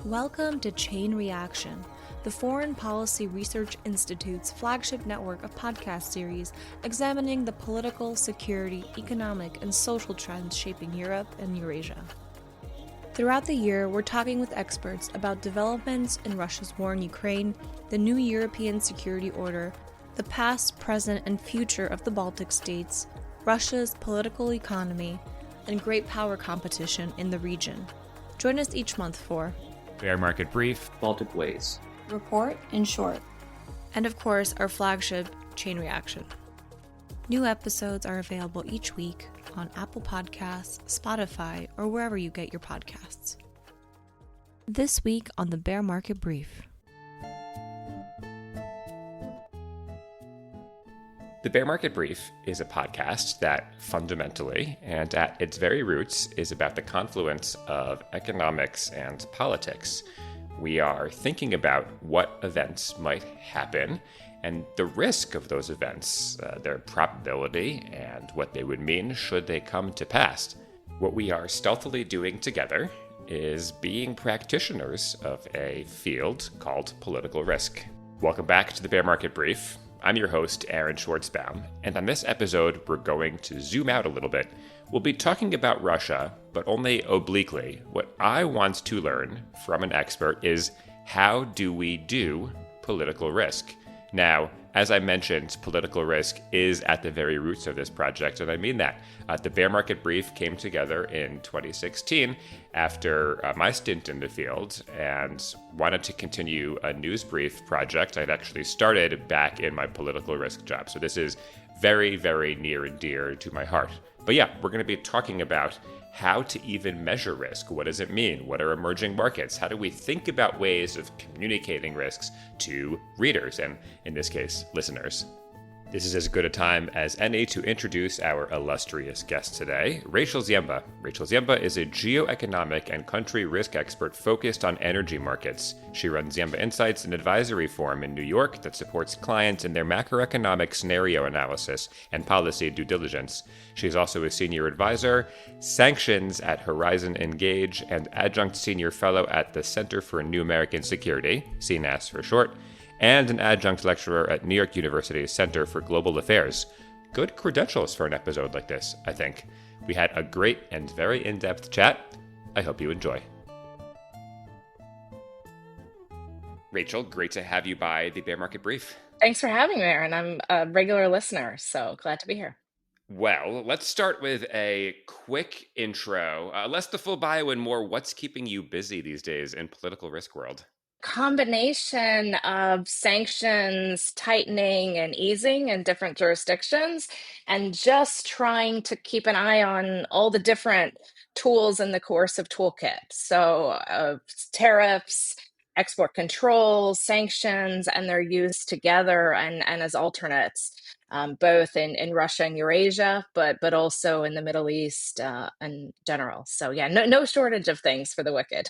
Welcome to Chain Reaction, the Foreign Policy Research Institute's flagship network of podcast series examining the political, security, economic, and social trends shaping Europe and Eurasia. Throughout the year, we're talking with experts about developments in Russia's war in Ukraine, the new European security order, the past, present, and future of the Baltic states, Russia's political economy, and great power competition in the region. Join us each month for Bear Market Brief, Baltic Ways, Report in Short, and of course, our flagship, Chain Reaction. New episodes are available each week on Apple Podcasts, Spotify, or wherever you get your podcasts. This week on the Bear Market Brief. The Bear Market Brief is a podcast that fundamentally and at its very roots is about the confluence of economics and politics. We are thinking about what events might happen and the risk of those events, their probability, and what they would mean should they come to pass. What we are stealthily doing together is being practitioners of a field called political risk. Welcome back to the Bear Market Brief. I'm your host, Aaron Schwartzbaum, and on this episode, we're going to zoom out a little bit. We'll be talking about Russia, but only obliquely. What I want to learn from an expert is how do we do political risk? Now, as I mentioned, political risk is at the very roots of this project, and I mean that. The Bear Market Brief came together in 2016 after my stint in the field and wanted to continue a news brief project I'd actually started back in my political risk job. So this is very, very near and dear to my heart. But yeah, we're going to be talking about how to even measure risk. What does it mean? What are emerging markets? How do we think about ways of communicating risks to readers, and in this case, listeners? This is as good a time as any to introduce our illustrious guest today, Rachel Ziemba. Rachel Ziemba is a geoeconomic and country risk expert focused on energy markets. She runs Ziemba Insights, an advisory firm in New York that supports clients in their macroeconomic scenario analysis and policy due diligence. She is also a senior advisor, sanctions at Horizon Engage, and adjunct senior fellow at the Center for New American Security, CNAS for short, and an adjunct lecturer at New York University's Center for Global Affairs. Good credentials for an episode like this, I think. We had a great and very in-depth chat. I hope you enjoy. Rachel, great to have you by the Bear Market Brief. Thanks for having me, Aaron. I'm a regular listener, so glad to be here. Well, let's start with a quick intro. Less the full bio and more what's keeping you busy these days in political risk world. Combination of sanctions tightening and easing in different jurisdictions, and just trying to keep an eye on all the different tools in the coercive toolkit. So tariffs, export controls, sanctions, and their use together and as alternates, both in Russia and Eurasia, but also in the Middle East in general. So yeah, no shortage of things for the wicked.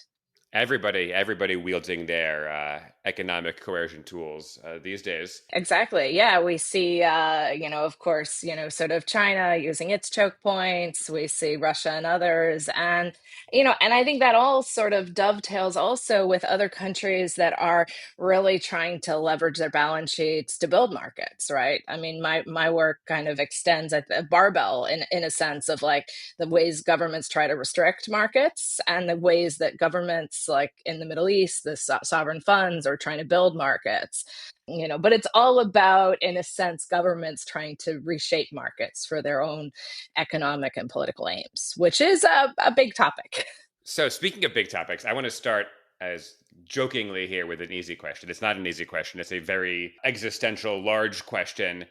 Everybody wielding their economic coercion tools these days. Exactly. Yeah, we see, of course, sort of China using its choke points. We see Russia and others. And I think that all sort of dovetails also with other countries that are really trying to leverage their balance sheets to build markets, right? I mean, my work kind of extends at the barbell in a sense of like the ways governments try to restrict markets and the ways that governments, like in the Middle East, the sovereign funds are trying to build markets. But it's all about, in a sense, governments trying to reshape markets for their own economic and political aims, which is a big topic. So speaking of big topics, I want to start as jokingly here with an easy question. It's not an easy question. It's a very existential, large question.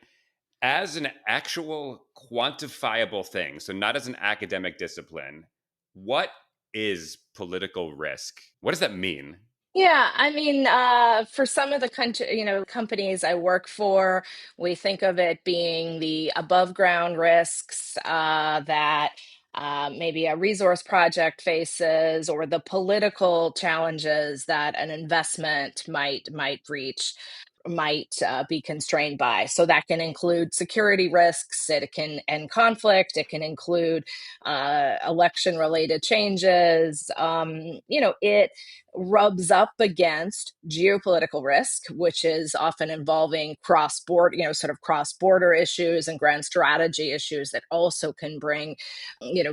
As an actual quantifiable thing, so not as an academic discipline, what is political risk? What does that mean? Yeah, I mean, for some of the companies I work for, we think of it being the above ground risks that maybe a resource project faces, or the political challenges that an investment might reach. might be constrained by. So that can include security risks, it can and conflict, it can include election related changes. It rubs up against geopolitical risk, which is often involving cross border, sort of cross border issues and grand strategy issues that also can bring,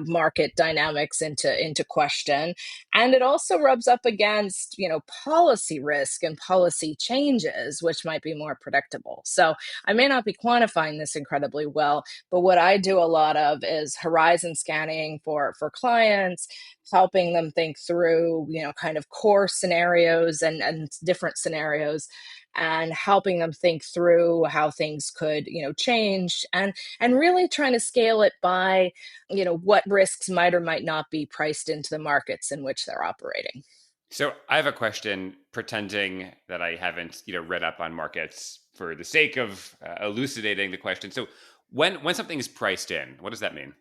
market dynamics into question. And it also rubs up against, policy risk and policy changes, which might be more predictable. So I may not be quantifying this incredibly well, but what I do a lot of is horizon scanning for clients, helping them think through, kind of core scenarios and different scenarios, and helping them think through how things could, change, and really trying to scale it by, what risks might or might not be priced into the markets in which they're operating. So I have a question, pretending that I haven't, read up on markets for the sake of elucidating the question. So when something is priced in, what does that mean?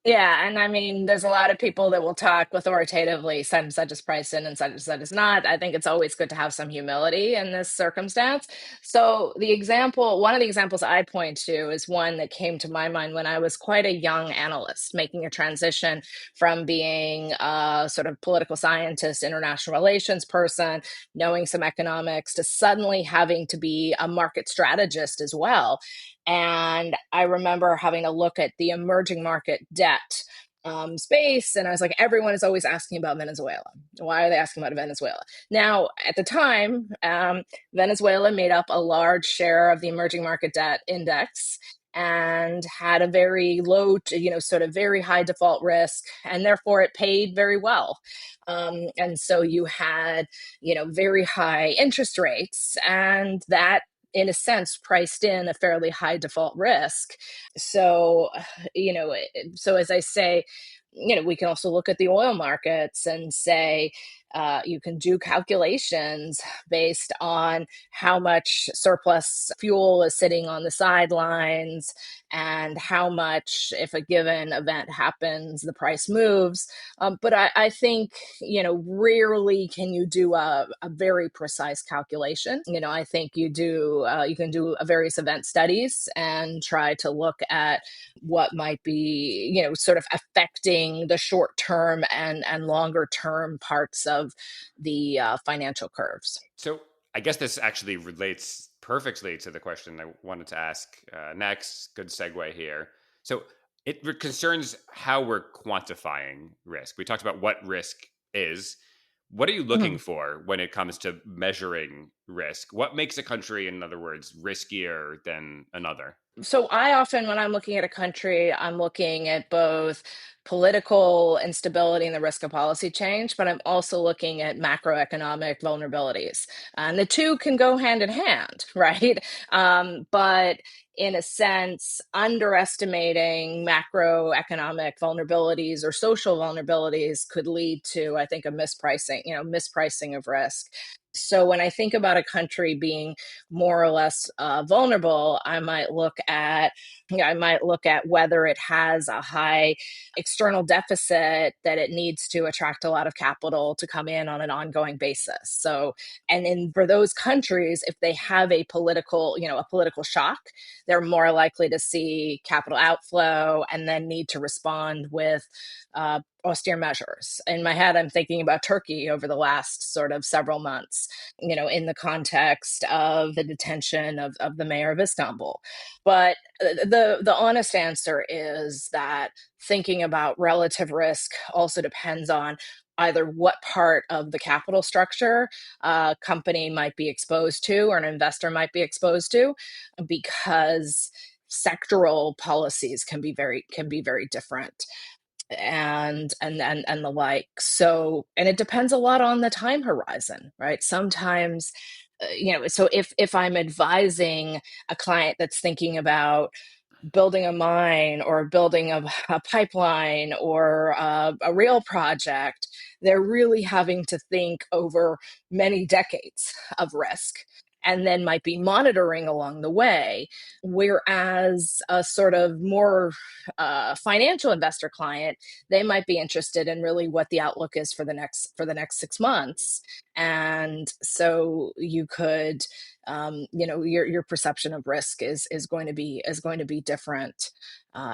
Yeah, and I mean, there's a lot of people that will talk authoritatively, such and such is priced in and such is not. I think it's always good to have some humility in this circumstance. So one of the examples I point to is one that came to my mind when I was quite a young analyst, making a transition from being a sort of political scientist, international relations person, knowing some economics, to suddenly having to be a market strategist as well. And I remember having to look at the emerging market debt space. And I was like, everyone is always asking about Venezuela. Why are they asking about Venezuela? Now, at the time, Venezuela made up a large share of the emerging market debt index and had a very low, sort of very high default risk, and therefore it paid very well. And so you had, very high interest rates, and that in a sense priced in a fairly high default risk. So, so as I say, we can also look at the oil markets and say, you can do calculations based on how much surplus fuel is sitting on the sidelines and how much, if a given event happens, the price moves. But I think, rarely can you do a very precise calculation. I think you can do various event studies and try to look at what might be, sort of affecting the short term and longer term parts of the financial curves. So I guess this actually relates perfectly to the question I wanted to ask next. Good segue here. So concerns how we're quantifying risk. We talked about what risk is. What are you looking for when it comes to measuring risk? What makes a country, in other words, riskier than another? So I often, when I'm looking at a country, I'm looking at both political instability and the risk of policy change, but I'm also looking at macroeconomic vulnerabilities. And the two can go hand in hand, right? But in a sense, underestimating macroeconomic vulnerabilities or social vulnerabilities could lead to, I think, a mispricing of risk. So when I think about a country being more or less vulnerable, I might look at whether it has a high external deficit that it needs to attract a lot of capital to come in on an ongoing basis. So, for those countries, if they have a political shock, they're more likely to see capital outflow and then need to respond with austere measures. In my head, I'm thinking about Turkey over the last sort of several months, in the context of the detention of the mayor of Istanbul. But the honest answer is that thinking about relative risk also depends on either what part of the capital structure a company might be exposed to or an investor might be exposed to, because sectoral policies can be very different, and the like. So, and it depends a lot on the time horizon, right? Sometimes, so if I'm advising a client that's thinking about building a mine or building a pipeline or a rail project, they're really having to think over many decades of risk. and then might be monitoring along the way. Whereas a sort of more financial investor client, they might be interested in really what the outlook is for the next 6 months. And so you could, your perception of risk is going to be different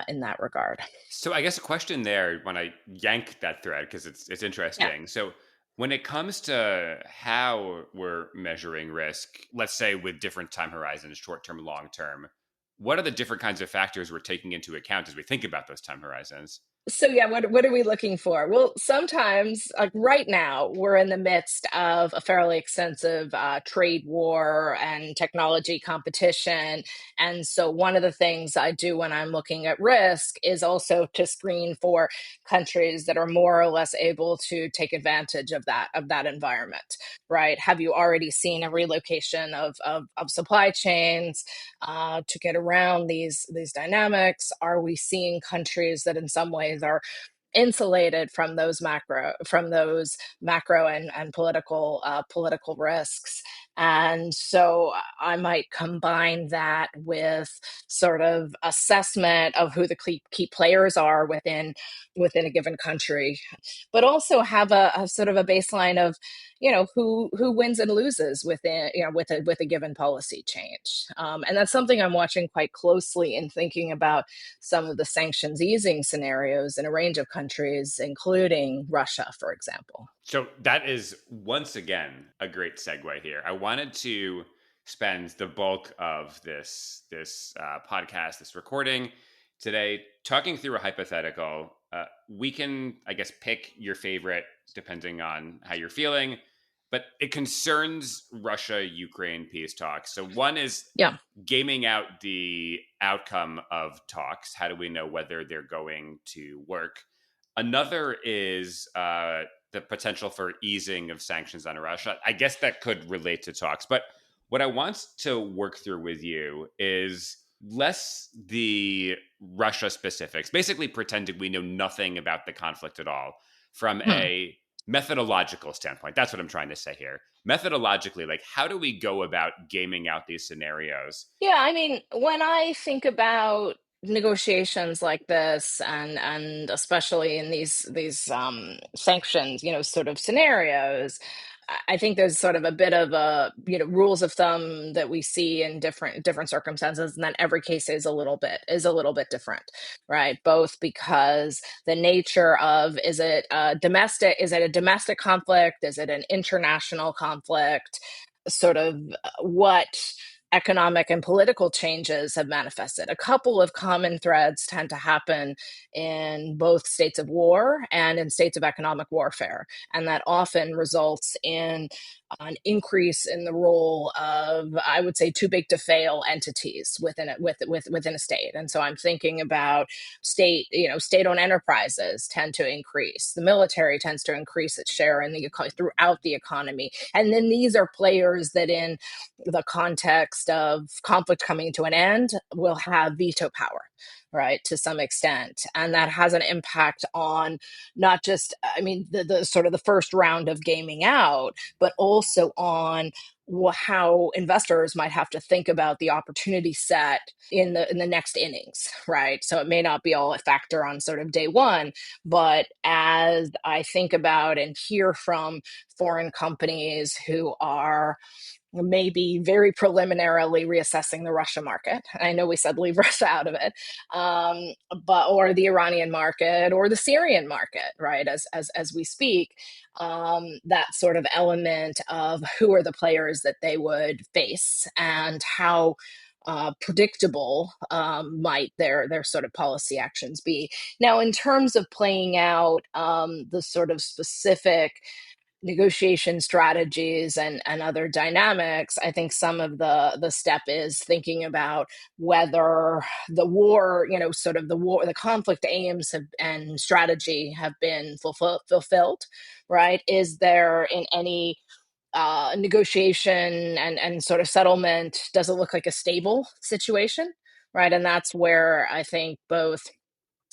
in that regard. So I guess a question there when I yank that thread because it's Yeah. interesting. So when it comes to how we're measuring risk, let's say with different time horizons, short term, long term, what are the different kinds of factors we're taking into account as we think about those time horizons? So yeah, what are we looking for? Well, sometimes, like right now, we're in the midst of a fairly extensive trade war and technology competition. And so one of the things I do when I'm looking at risk is also to screen for countries that are more or less able to take advantage of that environment, right? Have you already seen a relocation of supply chains to get around these dynamics? Are we seeing countries that in some ways are insulated from those macro and political risks? And so I might combine that with sort of assessment of who the key players are within a given country, but also have a sort of a baseline of who wins and loses within with a given policy change. And that's something I'm watching quite closely in thinking about some of the sanctions easing scenarios in a range of countries, including Russia, for example. So that is once again a great segue here. I wanted to spend the bulk of this podcast, this recording today, talking through a hypothetical. We can, I guess, pick your favorite depending on how you're feeling, but it concerns Russia Ukraine peace talks. So one is Yeah. gaming out the outcome of talks. How do we know whether they're going to work? Another is the potential for easing of sanctions on Russia. I guess that could relate to talks. But what I want to work through with you is less the Russia specifics, basically pretending we know nothing about the conflict at all from Hmm. a methodological standpoint. That's what I'm trying to say here. Methodologically, like how do we go about gaming out these scenarios? Yeah, I mean, when I think about negotiations like this, and especially in these sanctions, sort of scenarios, I think there's sort of a bit of a rules of thumb that we see in different circumstances, and then every case is a little bit different, right? Both because the nature of, is it a domestic conflict, is it an international conflict, sort of what economic and political changes have manifested. A couple of common threads tend to happen in both states of war and in states of economic warfare. And that often results in an increase in the role of, I would say, too big to fail entities within a state. And so I'm thinking about state-owned enterprises tend to increase. The military tends to increase its share in throughout the economy. And then these are players that in the context of conflict coming to an end will have veto power, right, to some extent. And that has an impact on not just, I mean, the sort of the first round of gaming out, but also on how investors might have to think about the opportunity set in the next innings, right? So it may not be all a factor on sort of day one, but as I think about and hear from foreign companies who are maybe very preliminarily reassessing the Russia market. I know we said leave Russia out of it, but or the Iranian market or the Syrian market, right? As we speak, that sort of element of who are the players that they would face and how predictable might their sort of policy actions be. Now, in terms of playing out the sort of specific negotiation strategies and other dynamics, I think some of the step is thinking about whether the war, sort of the conflict aims and strategy have been fulfilled, right? Is there in any negotiation and sort of settlement, does it look like a stable situation, right? And that's where I think both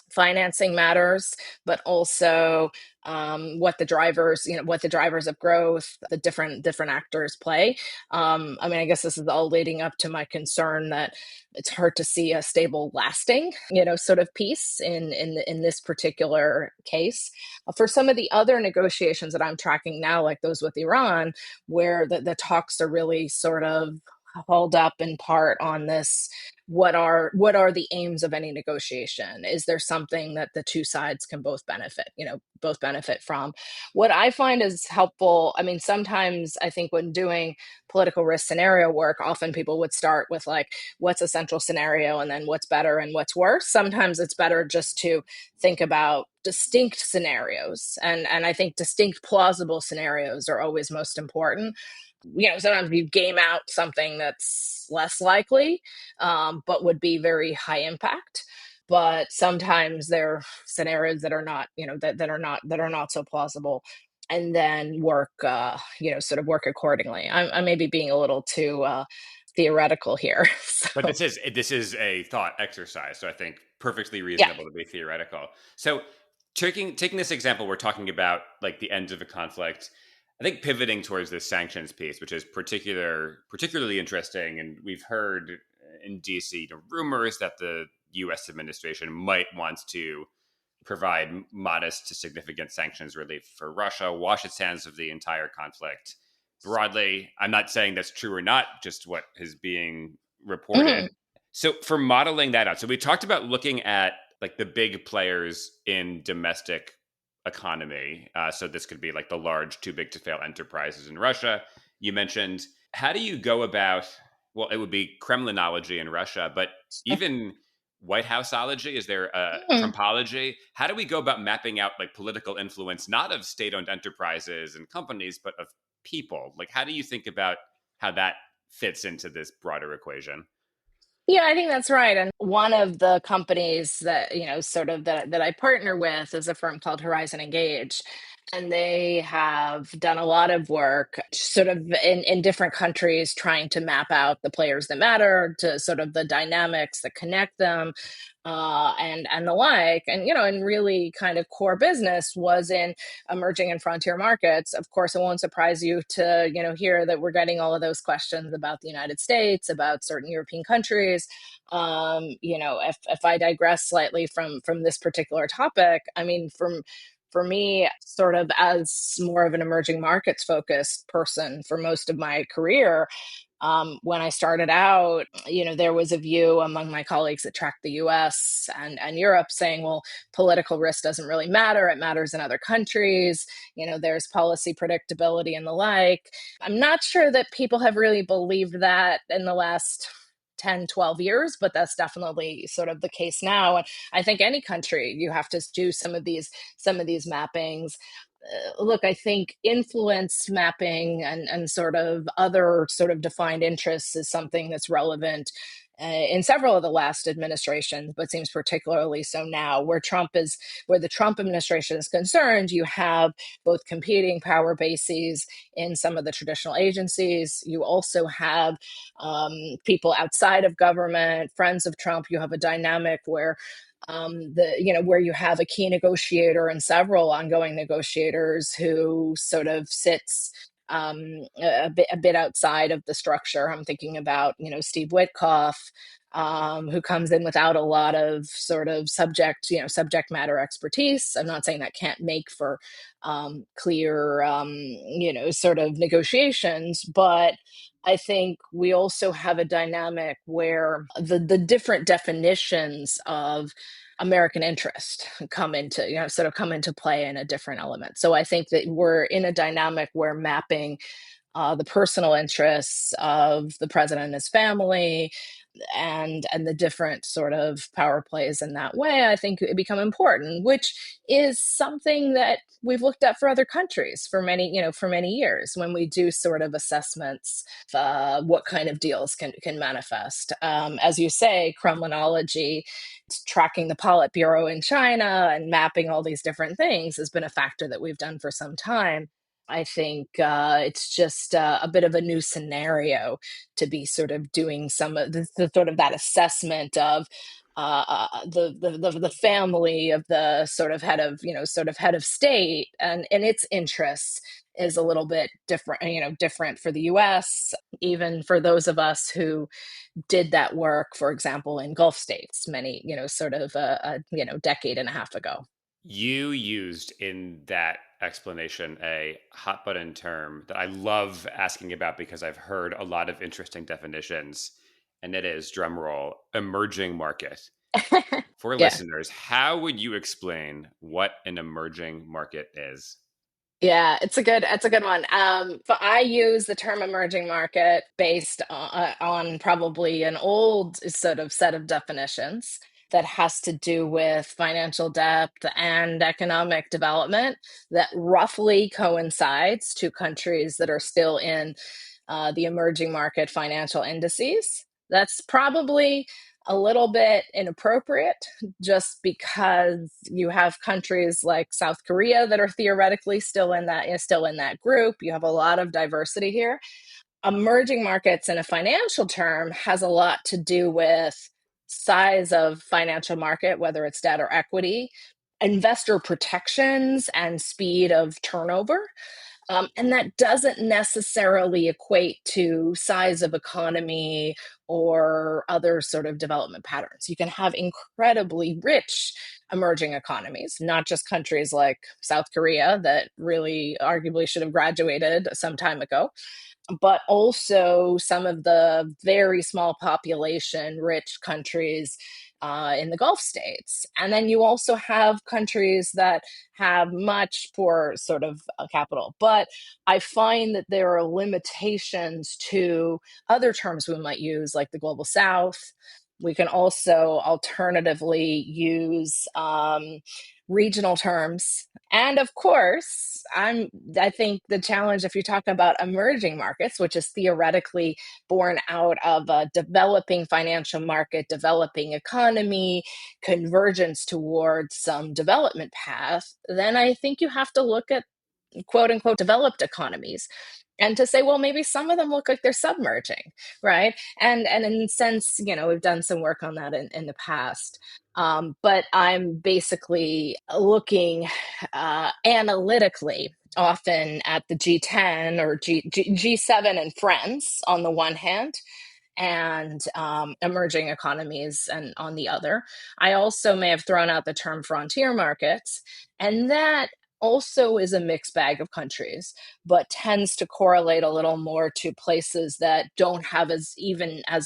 financing matters, but also what the drivers of growth, the different actors play. I mean, I guess this is all leading up to my concern that it's hard to see a stable, lasting, sort of peace in this particular case. For some of the other negotiations that I'm tracking now, like those with Iran, where the talks are really sort of hauled up in part on this, what are the aims of any negotiation? Is there something that the two sides can both benefit from? What I find is helpful, I mean, sometimes I think when doing political risk scenario work, often people would start with like, what's a central scenario, and then what's better and what's worse. Sometimes it's better just to think about distinct scenarios, and I think distinct plausible scenarios are always most important. Sometimes you game out something that's less likely, but would be very high impact. But sometimes there are scenarios that are not, that are not so plausible, and then sort of work accordingly. I may be being a little too theoretical here. But So this is a thought exercise, so I think perfectly yeah. reasonable to be theoretical. So taking this example, we're talking about like the end of a conflict. I think pivoting towards this sanctions piece, which is particularly interesting, and we've heard in DC rumors that the U.S. administration might want to provide modest to significant sanctions relief for Russia, wash its hands of the entire conflict. Broadly, I'm not saying that's true or not, just what is being reported. Mhm. So for modeling that out, so we talked about looking at like the big players in domestic economy. So this could be like the large, too big to fail enterprises in Russia. You mentioned, how do you go about, well, it would be Kremlinology in Russia, but even White Houseology? Is there a Mhm. Trumpology? How do we go about mapping out like political influence, not of state-owned enterprises and companies, but of people? Like, how do you think about how that fits into this broader equation? Yeah, I think that's right. And one of the companies that, sort of that I partner with is a firm called Horizon Engage. And they have done a lot of work sort of in different countries trying to map out the players that matter, to sort of the dynamics that connect them, and the like. And, and really kind of core business was in emerging and frontier markets. Of course, it won't surprise you to, hear that we're getting all of those questions about the United States, about certain European countries. If I digress slightly from this particular topic, I mean, for me, sort of as more of an emerging markets focused person for most of my career, when I started out, there was a view among my colleagues that tracked the US and Europe saying, well, political risk doesn't really matter. It matters in other countries. There's policy predictability and the like. I'm not sure that people have really believed that in the last 10, 12 years, but that's definitely sort of the case now. And I think any country, you have to do some of these mappings. Look, I think influence mapping and sort of other sort of defined interests is something that's relevant in several of the last administrations, but seems particularly so now. Where the Trump administration is concerned, you have both competing power bases in some of the traditional agencies. You also have people outside of government, friends of Trump. You have a dynamic where where you have a key negotiator and several ongoing negotiators who sort of sits a bit outside of the structure. I'm thinking about Steve Witkoff, who comes in without a lot of sort of subject matter expertise. I'm not saying that can't make for clear sort of negotiations, but I think we also have a dynamic where the different definitions of American interest come into play in a different element. So I think that we're in a dynamic where mapping the personal interests of the president and his family, and the different sort of power plays in that way, I think it become important, which is something that we've looked at for other countries for many years when we do sort of assessments of what kind of deals can manifest. As you say, Kremlinology, tracking the Politburo in China and mapping all these different things has been a factor that we've done for some time. I think it's just a bit of a new scenario to be sort of doing some of the sort of that assessment of the family of the sort of head of head of state, and its interests is a little bit different, different for the US, even for those of us who did that work, for example, in Gulf states many, decade and a half ago. You used in that explanation a hot button term that I love asking about because I've heard a lot of interesting definitions, and it is, drumroll, emerging market. For Yeah. listeners, how would you explain what an emerging market is? Yeah, it's a good one. But I use the term emerging market based on probably an old sort of set of definitions that has to do with financial depth and economic development that roughly coincides to countries that are still in the emerging market financial indices. That's probably a little bit inappropriate just because you have countries like South Korea that are theoretically still in that group. You have a lot of diversity here. Emerging markets in a financial term has a lot to do with size of financial market, whether it's debt or equity, investor protections, and speed of turnover. And that doesn't necessarily equate to size of economy or other sort of development patterns. You can have incredibly rich emerging economies, not just countries like South Korea that really arguably should have graduated some time ago, but also some of the very small population rich countries in the Gulf states. And then you also have countries that have much poor sort of capital. But I find that there are limitations to other terms we might use, like the global south. We can also alternatively use regional terms. And of course, I think the challenge, if you're talking about emerging markets, which is theoretically born out of a developing financial market, developing economy, convergence towards some development path, then I think you have to look at quote unquote developed economies and to say, well, maybe some of them look like they're submerging, right? And in a sense, we've done some work on that in the past. But I'm basically looking analytically often at the G10 or G7 and friends on the one hand, and emerging economies and on the other. I also may have thrown out the term frontier markets, and that also is a mixed bag of countries, but tends to correlate a little more to places that don't have as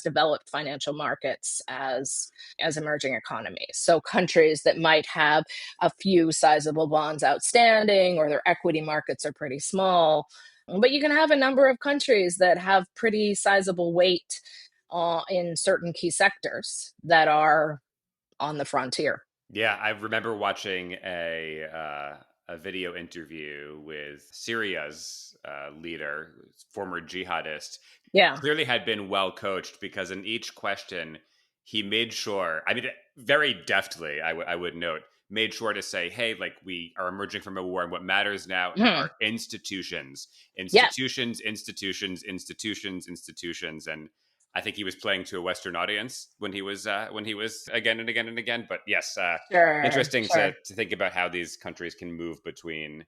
developed financial markets as emerging economies. So countries that might have a few sizable bonds outstanding, or their equity markets are pretty small. But you can have a number of countries that have pretty sizable weight in certain key sectors that are on the frontier. Yeah, I remember watching a video interview with Syria's leader, former jihadist. Yeah, Clearly had been well coached because in each question he made sure. I mean, very deftly, I would note, made sure to say, "Hey, like we are emerging from a war, and what matters now hmm, are institutions, yeah, institutions, institutions, institutions, institutions." And I think he was playing to a Western audience when he was again and again and again. But yes, sure, interesting sure. to think about how these countries can move between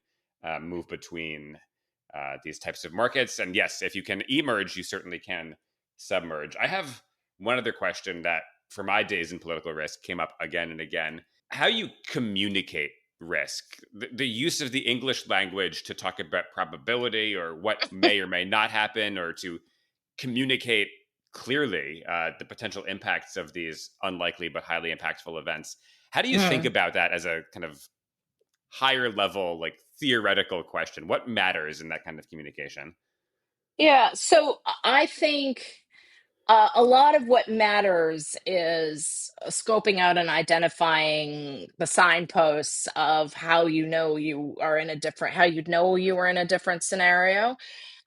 these types of markets. And yes, if you can emerge, you certainly can submerge. I have one other question that, for my days in political risk, came up again and again. How you communicate risk, the use of the English language to talk about probability or what may or may not happen, or to communicate clearly the potential impacts of these unlikely but highly impactful events. How do you think Hmm. about that as a kind of higher level, like theoretical question? What matters in that kind of communication? Yeah, so I think a lot of what matters is scoping out and identifying the signposts of how how you know you are in a different scenario.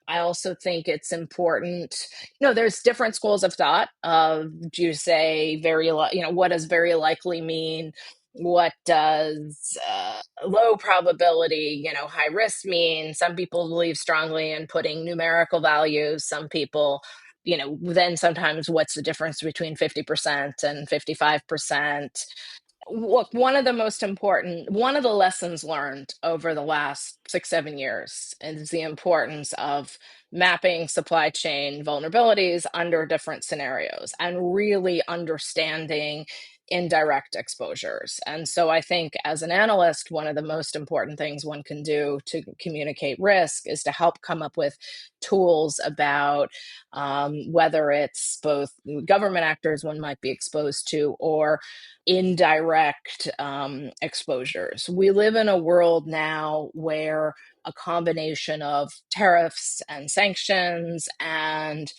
I also think it's important. There's different schools of thought of, do you say what does very likely mean? What does low probability, high risk mean? Some people believe strongly in putting numerical values. Some people then sometimes what's the difference between 50% and 55%? Look, one of the lessons learned over the last 6, 7 years is the importance of mapping supply chain vulnerabilities under different scenarios and really understanding indirect exposures. And so I think as an analyst, one of the most important things one can do to communicate risk is to help come up with tools about whether it's both government actors one might be exposed to or indirect exposures. We live in a world now where a combination of tariffs and sanctions and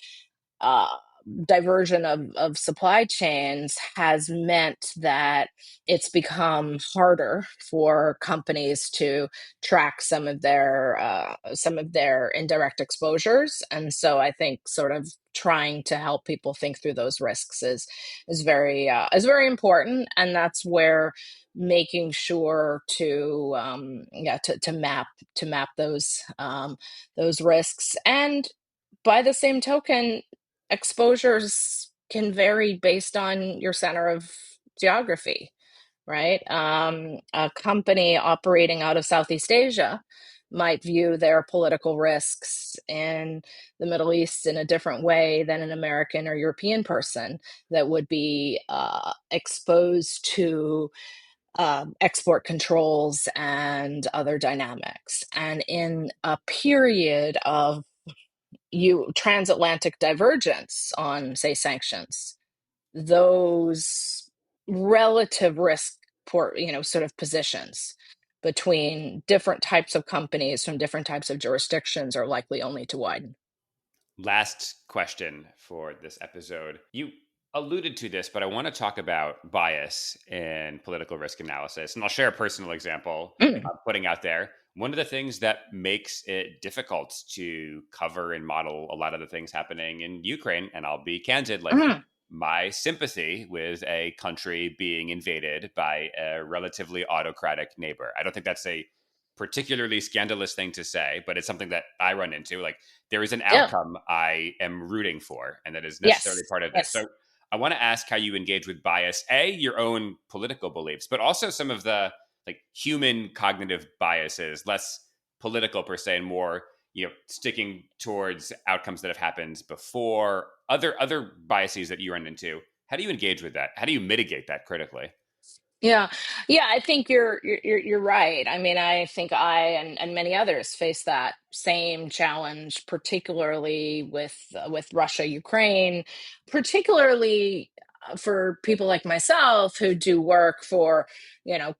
uh, diversion of supply chains has meant that it's become harder for companies to track some of their indirect exposures, and so I think sort of trying to help people think through those risks is very important, and that's where making sure to to map those risks. And by the same token, exposures can vary based on your center of geography, right? A company operating out of Southeast Asia might view their political risks in the Middle East in a different way than an American or European person that would be exposed to export controls and other dynamics. And in a period of transatlantic divergence on, say, sanctions, those relative risk sort of positions between different types of companies from different types of jurisdictions are likely only to widen. Last question for this episode. You alluded to this, but I want to talk about bias in political risk analysis. And I'll share a personal example Mm. I'm putting out there. One of the things that makes it difficult to cover and model a lot of the things happening in Ukraine, and I'll be candid, like Mm. my sympathy with a country being invaded by a relatively autocratic neighbor. I don't think that's a particularly scandalous thing to say, but it's something that I run into. Like, there is an Yeah. outcome I am rooting for, and that is necessarily Yes. part of this. Yes. So I want to ask how you engage with bias, your own political beliefs, but also some of the like human cognitive biases, less political per se, and more sticking towards outcomes that have happened before. Other biases that you run into. How do you engage with that? How do you mitigate that critically? Yeah, yeah, I think you're right. I mean, I think and many others face that same challenge, particularly with Russia, Ukraine, particularly for people like myself who do work for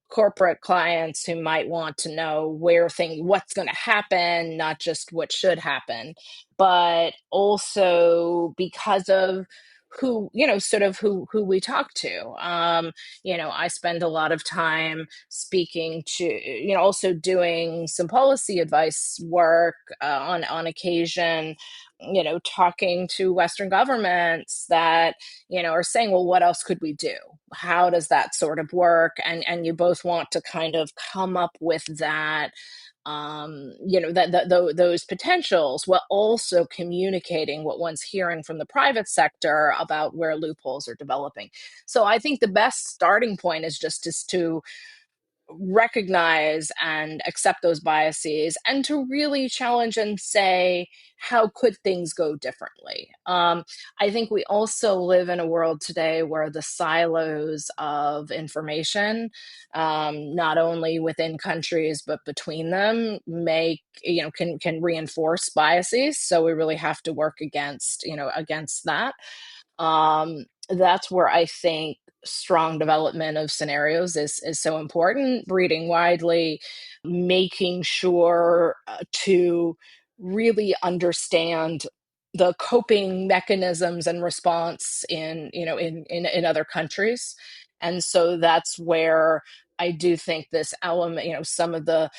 corporate clients who might want to know what's going to happen, not just what should happen, but also because of who we talk to. I spend a lot of time speaking to, also doing some policy advice work on occasion, talking to Western governments that, are saying, well, what else could we do? How does that sort of work? And you both want to kind of come up with that those potentials while also communicating what one's hearing from the private sector about where loopholes are developing. So I think the best starting point is just to recognize and accept those biases and to really challenge and say, how could things go differently? I think we also live in a world today where the silos of information, not only within countries but between them, can reinforce biases. So we really have to work against that. That's where I think strong development of scenarios is so important. Reading widely, making sure to really understand the coping mechanisms and response in other countries. And so that's where I do think this element, some of the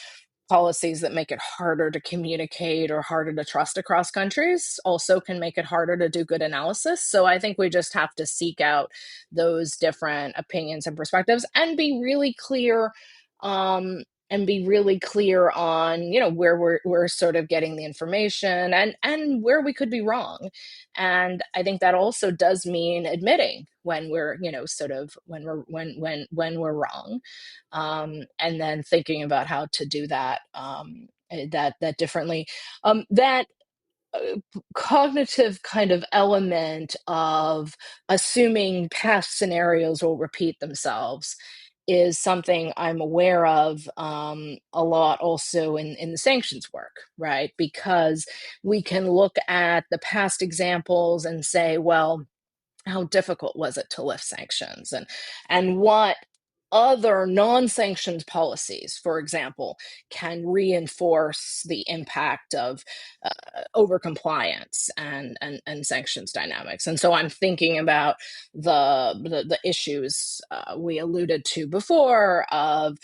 policies that make it harder to communicate or harder to trust across countries also can make it harder to do good analysis. So I think we just have to seek out those different opinions and perspectives and be really clear and be really clear on, where we're sort of getting the information and where we could be wrong. And I think that also does mean admitting when we're, sort of when we're wrong, and then thinking about how to do that, that differently. That cognitive kind of element of assuming past scenarios will repeat themselves is something I'm aware of, a lot also in the sanctions work, right? Because we can look at the past examples and say, well, how difficult was it to lift sanctions, and what other non-sanctioned policies, for example, can reinforce the impact of overcompliance and sanctions dynamics. And so I'm thinking about the issues we alluded to before of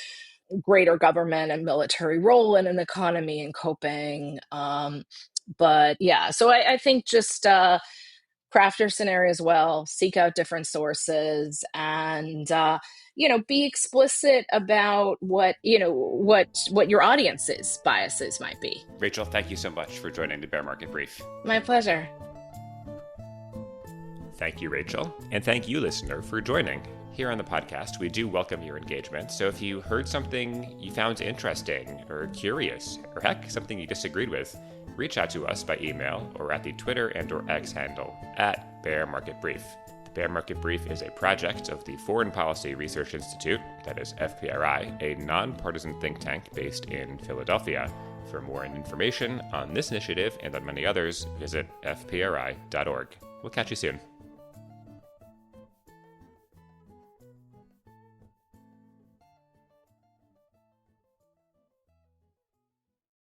greater government and military role in an economy and coping. But yeah, so I think just craft your scenarios well, seek out different sources, and be explicit about what your audience's biases might be. Rachel, thank you so much for joining the Bear Market Brief. My pleasure. Thank you, Rachel. And thank you, listener, for joining. Here on the podcast, we do welcome your engagement. So if you heard something you found interesting or curious, or heck, something you disagreed with, reach out to us by email or at the Twitter and/or X handle @Bear Market Brief. The Bear Market Brief is a project of the Foreign Policy Research Institute, that is FPRI, a nonpartisan think tank based in Philadelphia. For more information on this initiative and on many others, visit fpri.org. We'll catch you soon.